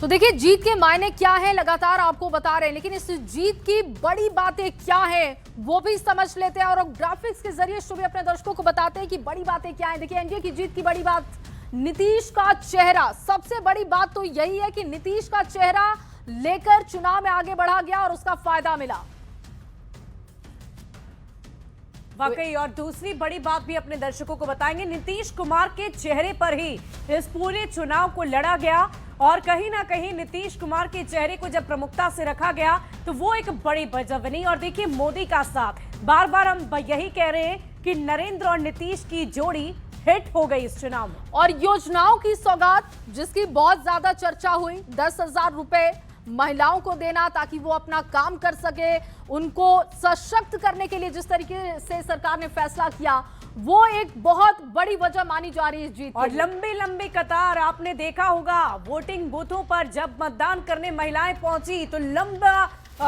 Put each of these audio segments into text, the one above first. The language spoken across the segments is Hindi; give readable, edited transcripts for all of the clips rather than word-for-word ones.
तो देखिए जीत के मायने क्या है लगातार आपको बता रहे हैं, लेकिन इस जीत की बड़ी बातें क्या है वो भी समझ लेते हैं और ग्राफिक्स के जरिए शुभ अपने दर्शकों को बताते हैं कि बड़ी बातें क्या है। देखिए एनडीए की जीत की बड़ी बात नीतीश का चेहरा। सबसे बड़ी बात तो यही है कि नीतीश का चेहरा लेकर चुनाव में आगे बढ़ा गया और उसका फायदा मिला। वाकई, और दूसरी बड़ी बात भी अपने दर्शकों को बताएंगे, नीतीश कुमार के चेहरे पर ही इस पूरे चुनाव को लड़ा गया और कहीं ना कहीं नीतीश कुमार के चेहरे को जब प्रमुखता से रखा गया तो वो एक बड़ी वजह बनी। और देखिए मोदी का साथ, बार बार हम यही कह रहे हैं कि नरेंद्र और नीतीश की जोड़ी हिट हो गई इस चुनाव में। और योजनाओं की सौगात जिसकी बहुत ज्यादा चर्चा हुई, 10,000 रुपए महिलाओं को देना ताकि वो अपना काम कर सके, उनको सशक्त करने के लिए जिस तरीके से सरकार ने फैसला किया वो एक बहुत बड़ी वजह मानी जा रही है इस जीत। और लंबी लंबी कतार आपने देखा होगा वोटिंग बूथों पर, जब मतदान करने महिलाएं पहुंची तो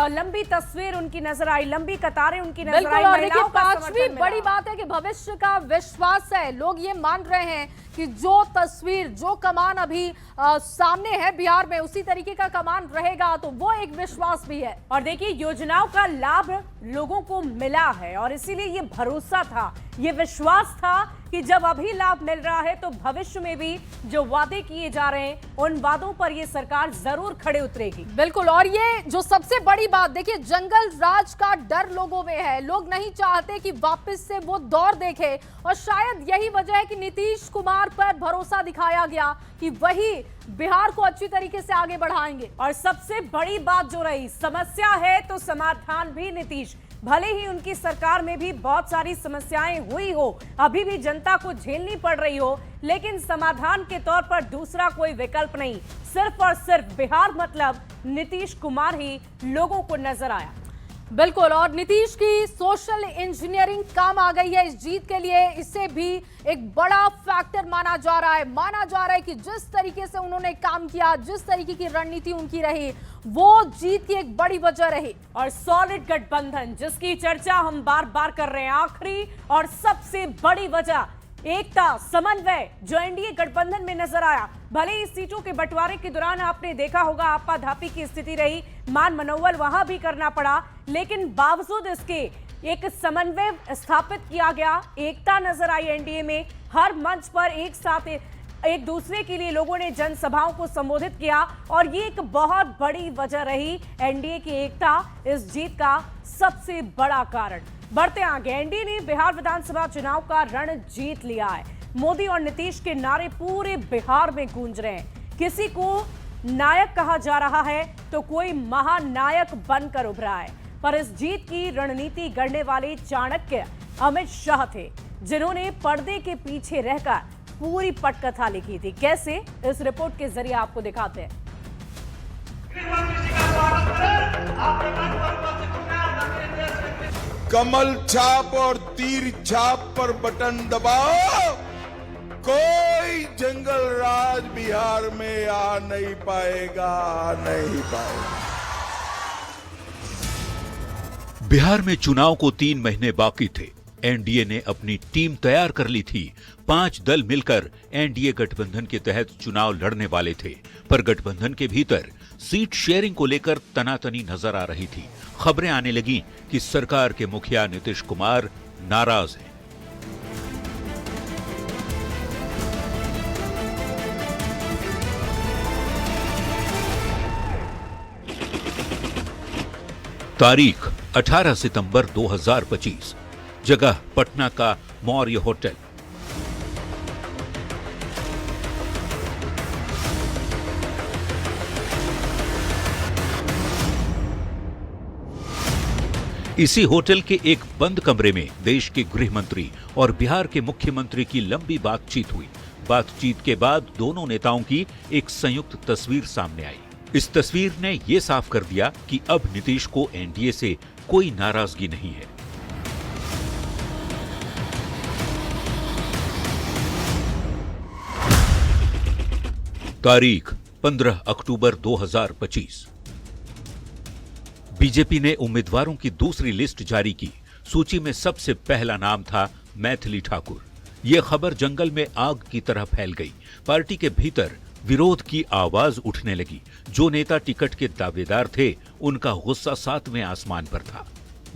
लंबी तस्वीर उनकी नजर आई, लंबी कतारें उनकी नजर आई। और देखिए पांचवी बड़ी बात है कि भविष्य का विश्वास है। लोग ये मान रहे हैं कि जो तस्वीर, जो कमान अभी सामने है बिहार में, उसी तरीके का कमान रहेगा, तो वो एक विश्वास भी है। और देखिए योजनाओं का लाभ लोगों को मिला है और इसीलिए ये भरोसा था, ये विश्वास था कि जब अभी लाभ मिल रहा है तो भविष्य में भी जो वादे किए जा रहे हैं उन वादों पर ये सरकार जरूर खड़े उतरेगी। बिल्कुल। और ये जो सबसे बड़ी बात, देखिए जंगल राज का डर लोगों में है। लोग नहीं चाहते कि वापस से वो दौर देखे और शायद यही वजह है कि नीतीश कुमार पर भरोसा दिखाया गया कि वही बिहार को अच्छी तरीके से आगे बढ़ाएंगे। और सबसे बड़ी बात जो रही, समस्या है तो समाधान भी नीतीश। भले ही उनकी सरकार में भी बहुत सारी समस्याएं हुई हो, अभी भी जनता को झेलनी पड़ रही हो, लेकिन समाधान के तौर पर दूसरा कोई विकल्प नहीं। सिर्फ और सिर्फ बिहार मतलब नीतीश कुमार ही लोगों को नजर आया। बिल्कुल। और नीतीश की सोशल इंजीनियरिंग काम आ गई है इस जीत के लिए। इसे भी एक बड़ा फैक्टर माना जा रहा है। माना जा रहा है कि जिस तरीके से उन्होंने काम किया, जिस तरीके की रणनीति उनकी रही, वो जीत की एक बड़ी वजह रही। और सॉलिड गठबंधन जिसकी चर्चा हम बार बार कर रहे हैं, आखिरी और सबसे बड़ी वजह एकता, समन्वय जो एनडीए गठबंधन में नजर आया। भले ही सीटों के बंटवारे के दौरान आपने देखा होगा आपाधापी की स्थिति रही, मान मनोबल वहां भी करना पड़ा, लेकिन बावजूद इसके एक समन्वय स्थापित किया गया, एकता नजर आई एनडीए में। हर मंच पर एक साथ एक दूसरे के लिए लोगों ने जनसभाओं को संबोधित किया और ये एक बहुत बड़ी वजह रही एनडीए की एकता, इस जीत का सबसे बड़ा कारण। बढ़ते आगे, एनडीए ने बिहार विधानसभा चुनाव का रण जीत लिया है। मोदी और नीतीश के नारे पूरे बिहार में गूंज रहे हैं। किसी को नायक कहा जा रहा है तो कोई महानायक बनकर उभरा है। पर इस जीत की रणनीति गढ़ने वाले चाणक्य अमित शाह थे, जिन्होंने पर्दे के पीछे रहकर पूरी पटकथा लिखी थी। कैसे, इस रिपोर्ट के जरिए आपको दिखाते हैं। कमल छाप और तीर छाप पर बटन दबाओ, कोई जंगल राज बिहार में आ नहीं पाएगा, आ नहीं पाएगा। बिहार में चुनाव को 3 महीने बाकी थे। एनडीए ने अपनी टीम तैयार कर ली थी। 5 दल मिलकर एनडीए गठबंधन के तहत चुनाव लड़ने वाले थे, पर गठबंधन के भीतर सीट शेयरिंग को लेकर तनातनी नजर आ रही थी। खबरें आने लगी कि सरकार के मुखिया नीतीश कुमार नाराज हैं। तारीख 18 सितंबर 2025, जगह पटना का मौर्य होटल। इसी होटल के एक बंद कमरे में देश के गृह मंत्री और बिहार के मुख्यमंत्री की लंबी बातचीत हुई। बातचीत के बाद दोनों नेताओं की एक संयुक्त तस्वीर सामने आई। इस तस्वीर ने यह साफ कर दिया कि अब नीतीश को एनडीए से कोई नाराजगी नहीं है। तारीख 15 अक्टूबर 2025। बीजेपी ने उम्मीदवारों की दूसरी लिस्ट जारी की। सूची में सबसे पहला नाम था मैथिली ठाकुर। यह खबर जंगल में आग की तरह फैल गई। पार्टी के भीतर विरोध की आवाज उठने लगी। जो नेता टिकट के दावेदार थे, उनका गुस्सा 7वें आसमान पर था।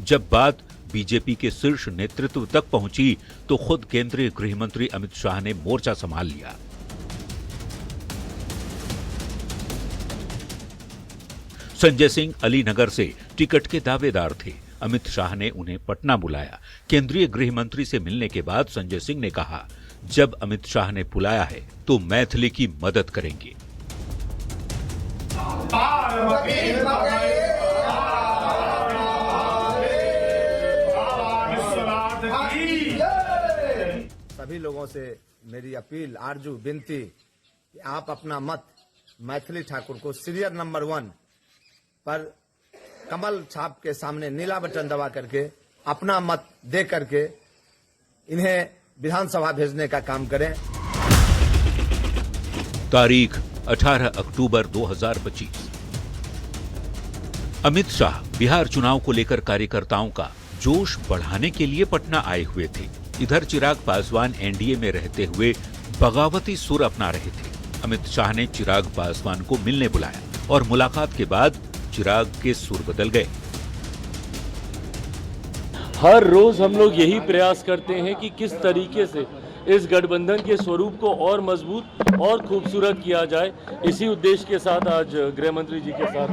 जब बात बीजेपी के शीर्ष नेतृत्व तक पहुंची तो खुद केंद्रीय गृह मंत्री अमित शाह ने मोर्चा संभाल लिया। संजय सिंह अलीनगर से टिकट के दावेदार थे। अमित शाह ने उन्हें पटना बुलाया। केंद्रीय गृह मंत्री से मिलने के बाद संजय सिंह ने कहा, जब अमित शाह ने बुलाया है तो मैथिली की मदद करेंगे। सभी लोगों से मेरी अपील, आरजू, विनती कि आप अपना मत मैथिली ठाकुर को सीरियल नंबर 1 पर कमल छाप के सामने नीला बटन दबा करके अपना मत दे करके इन्हें विधानसभा भेजने का काम करें। तारीख 18 अक्टूबर 2025। अमित शाह बिहार चुनाव को लेकर कार्यकर्ताओं का जोश बढ़ाने के लिए पटना आए हुए थे। इधर चिराग पासवान एनडीए में रहते हुए बगावती सुर अपना रहे थे। अमित शाह ने चिराग पासवान को मिलने बुलाया और मुलाकात के बाद चिराग के सुर बदल गए। हर रोज हम लोग यही प्रयास करते हैं कि किस तरीके से इस गठबंधन के स्वरूप को और मजबूत और खूबसूरत किया जाए। इसी उद्देश्य के साथ आज गृह मंत्री जी के साथ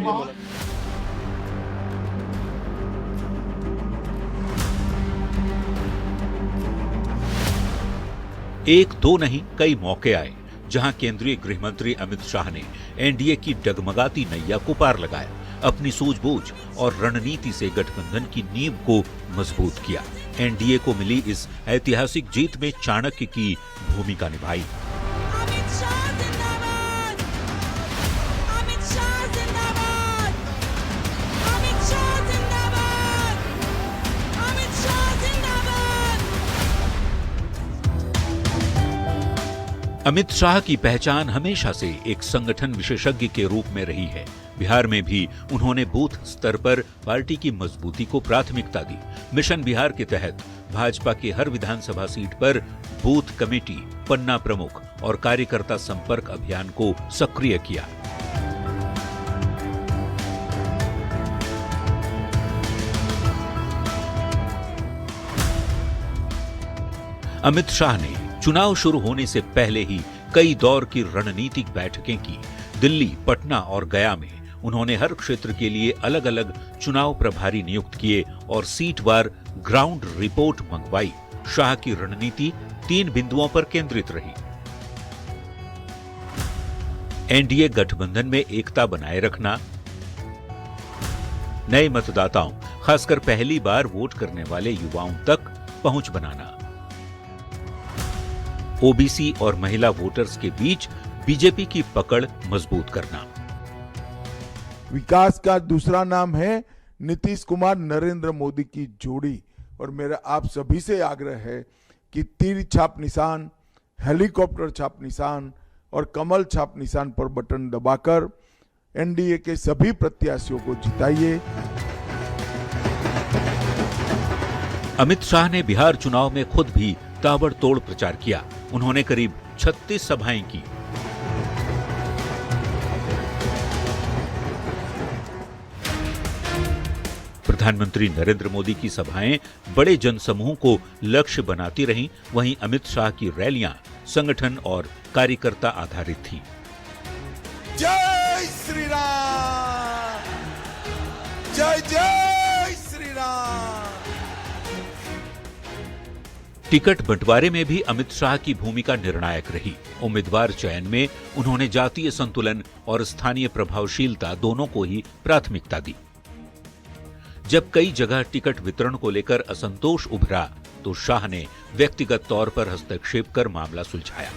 एक दो नहीं, कई मौके आए जहां केंद्रीय गृह मंत्री अमित शाह ने एनडीए की डगमगाती नैया को पार लगाया। अपनी सूझबूझ और रणनीति से गठबंधन की नींव को मजबूत किया। एनडीए को मिली इस ऐतिहासिक जीत में चाणक्य की भूमिका निभाई। अमित शाह की पहचान हमेशा से एक संगठन विशेषज्ञ के रूप में रही है। बिहार में भी उन्होंने बूथ स्तर पर पार्टी की मजबूती को प्राथमिकता दी। मिशन बिहार के तहत भाजपा के हर विधानसभा सीट पर बूथ कमेटी, पन्ना प्रमुख और कार्यकर्ता संपर्क अभियान को सक्रिय किया। अमित शाह ने चुनाव शुरू होने से पहले ही कई दौर की रणनीतिक बैठकें की। दिल्ली, पटना और गया में उन्होंने हर क्षेत्र के लिए अलग अलग चुनाव प्रभारी नियुक्त किए और सीटवार ग्राउंड रिपोर्ट मंगवाई। शाह की रणनीति 3 बिंदुओं पर केंद्रित रही। एनडीए गठबंधन में एकता बनाए रखना, नए मतदाताओं, खासकर पहली बार वोट करने वाले युवाओं तक पहुंच बनाना, ओबीसी और महिला वोटर्स के बीच बीजेपी की पकड़ मजबूत करना। विकास का दूसरा नाम है नीतीश कुमार नरेंद्र मोदी की जोड़ी। और मेरा आप सभी से आग्रह है कि तीर छाप निशान, हेलीकॉप्टर छाप निशान और कमल छाप निशान पर बटन दबाकर एनडीए के सभी प्रत्याशियों को जिताइए। अमित शाह ने बिहार चुनाव में खुद भी ताबड़तोड़ प्रचार किया। उन्होंने करीब 36 सभाएं की। प्रधानमंत्री नरेंद्र मोदी की सभाएं बड़े जनसमूह को लक्ष्य बनाती रहीं, वहीं अमित शाह की रैलियां संगठन और कार्यकर्ता आधारित थीं। जय श्री राम, जय जय श्री राम। टिकट बंटवारे में भी अमित शाह की भूमिका निर्णायक रही। उम्मीदवार चयन में उन्होंने जातीय संतुलन और स्थानीय प्रभावशीलता दोनों को ही प्राथमिकता दी। जब कई जगह टिकट वितरण को लेकर असंतोष उभरा तो शाह ने व्यक्तिगत तौर पर हस्तक्षेप कर मामला सुलझाया।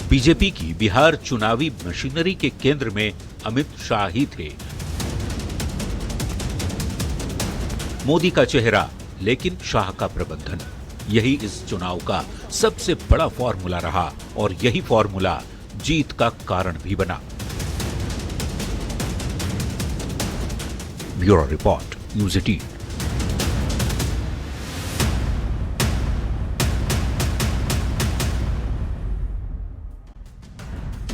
बीजेपी की बिहार चुनावी मशीनरी के केंद्र में अमित शाह ही थे। मोदी का चेहरा लेकिन शाह का प्रबंधन, यही इस चुनाव का सबसे बड़ा फॉर्मूला रहा और यही फॉर्मूला जीत का कारण भी बना। Bureau report, news 18।